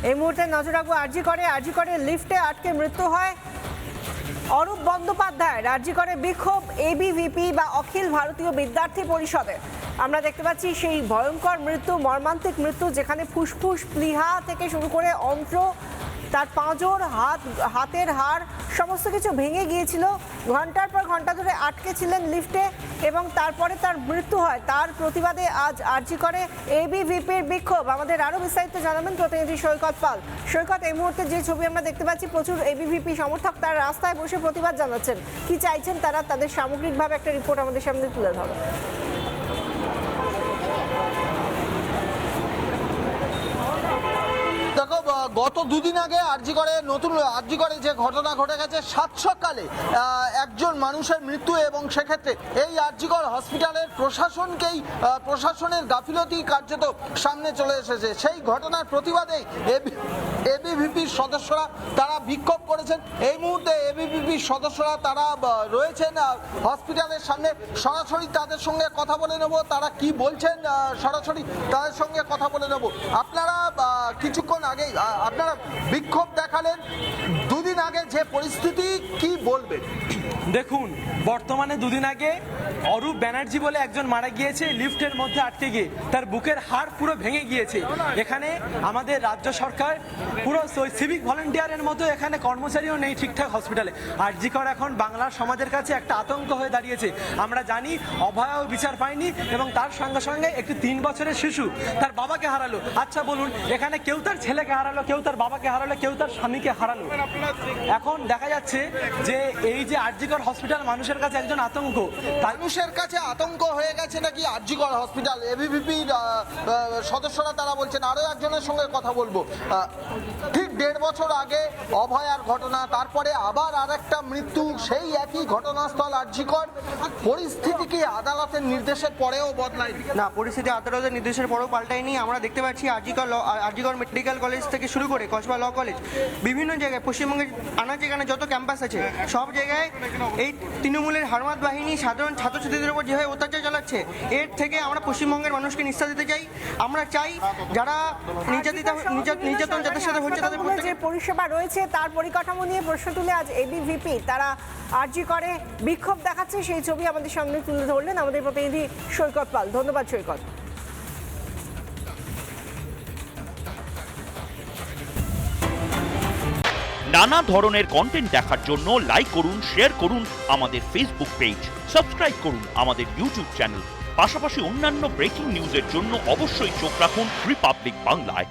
এই মুহূর্তে নজর রাখবো আরজি করে লিফটে আটকে মৃত্যু হয় অরূপ বন্দ্যোপাধ্যায়। আরজি করে বিক্ষোভ এবিভিপি বা অখিল ভারতীয় বিদ্যার্থী পরিষদে। আমরা দেখতে পাচ্ছি সেই ভয়ঙ্কর মৃত্যু, মর্মান্তিক মৃত্যু, যেখানে ফুসফুস, প্লীহা থেকে শুরু করে অন্ত্র, তার পাঁজর, হাতের হাড় সমস্ত কিছু ভেঙে গিয়েছিল। ঘন্টার পর ঘন্টা ধরে আটকে ছিলেন লিফটে এবং তারপরে তার মৃত্যু হয়। তার প্রতিবাদে আজ আরজি করে এবিভিপির বিক্ষোভ। আমাদের আরও বিস্তারিত জানাবেন প্রতিনিধি সৈকত পাল। সৈকত, এই মুহূর্তে যে ছবি আমরা দেখতে পাচ্ছি, প্রচুর এবিভিপি সমর্থক তার রাস্তায় বসে প্রতিবাদ জানাচ্ছেন। কি চাইছেন তারা? তাদের সামগ্রিকভাবে একটা রিপোর্ট আমাদের সামনে তুলে ধরো। দেখো, গত দুদিন আগে আরজি করে যে ঘটনা ঘটে গেছে, সাত সকালে একজন মানুষের মৃত্যু, এবং সেক্ষেত্রে এই আরজিকর হসপিটালের প্রশাসনের গাফিলতি কার্যত সামনে চলে এসেছে। সেই ঘটনার প্রতিবাদে এবিভিপির সদস্যরা তারা বিক্ষোভ করেছেন। এই মুহূর্তে এবিভিপির সদস্যরা তারা রয়েছেন হসপিটালের সামনে। সরাসরি তাদের সঙ্গে কথা বলে নেব, তারা কি বলছেন সরাসরি তাদের সঙ্গে কথা বলে নেব। আপনারা কিছুক্ষণ আগে আপনারা বিক্ষোভ দেখালেন, দুদিন আগে যে পরিস্থিতি, কি বলবেন? দেখুন, বর্তমানে দুদিন আগে অরূপ ব্যানার্জি বলে একজন মারা গিয়েছে লিফটের মধ্যে আটকে গিয়ে। তার বুকের হাড় পুরো ভেঙে গিয়েছে। এখানে আমাদের রাজ্য সরকার পুরো সিভিক ভলেন্টিয়ারের মতো এখানে কর্মচারীও নেই ঠিকঠাক হসপিটালে। আরজি কর এখন বাংলার সমাজের কাছে একটা আতঙ্ক হয়ে দাঁড়িয়েছে। আমরা জানি অভয়াও বিচার পায়নি এবং তার সঙ্গে সঙ্গে একটি 3 বছরের শিশু তার বাবাকে হারালো। আচ্ছা বলুন, এখানে কেউ তার ছেলেকে হারালো, কেউ তার বাবাকে হারালো, কেউ তার স্বামীকে হারালো। এখন দেখা যাচ্ছে যে এই যে আরজি হসপিটাল মানুষের কাছে একজন আতঙ্ক। মানুষের কাছে আতঙ্ক হয়ে গেছে নাকি আরজি কর হসপিটাল? এবিভিপির সদস্যরা তারা বলছেন। আরো একজনের সঙ্গে কথা বলবো। ঠিক 1.5 বছর আগে অভয়ার ঘটনা, তারপরে আবার আরেকটা মৃত্যু, সেই একই ঘটনাস্থল আরজি কর। পরিস্থিতি কি আদালতের নির্দেশের পরেও বদলায় না? পরিস্থিতি আদালতের নির্দেশের পরেও পাল্টায়নি। আমরা দেখতে পাচ্ছি আরজি কর মেডিকেল কলেজ থেকে শুরু করে কসবা ল কলেজ, বিভিন্ন জায়গায় পশ্চিমবঙ্গের যেখানে যত ক্যাম্পাস আছে সব জায়গায় এই তৃণমূলের হারমাত বাহিনী সাধারণ ছাত্রছাত্রীদের উপর যেভাবে অত্যাচার চালাচ্ছে, এর থেকে আমরা পশ্চিমবঙ্গের মানুষকে নিঃশ্বাস দিতে চাই। আমরা চাই যারা নির্যাতন যাদের সাথে হচ্ছে তাদের যে পরিষেবা রয়েছে তার পরিকাঠামো নিয়ে প্রশ্ন তুলে আজ এবিভিপি তারা আরজি করে বিক্ষোভ দেখাচ্ছে। সেই ছবি আমাদের সামনে তুলে ধরলেন আমাদের প্রতিনিধি সৈকত পাল। ধন্যবাদ সৈকত। নানা ধরনের কন্টেন্ট দেখার জন্য লাইক করুন, শেয়ার করুন আমাদের ফেসবুক পেজ, সাবস্ক্রাইব করুন আমাদের ইউটিউব চ্যানেল। পাশাপাশি অন্যান্য ব্রেকিং নিউজের জন্য অবশ্যই চোখ রাখুন রিপাবলিক বাংলায়।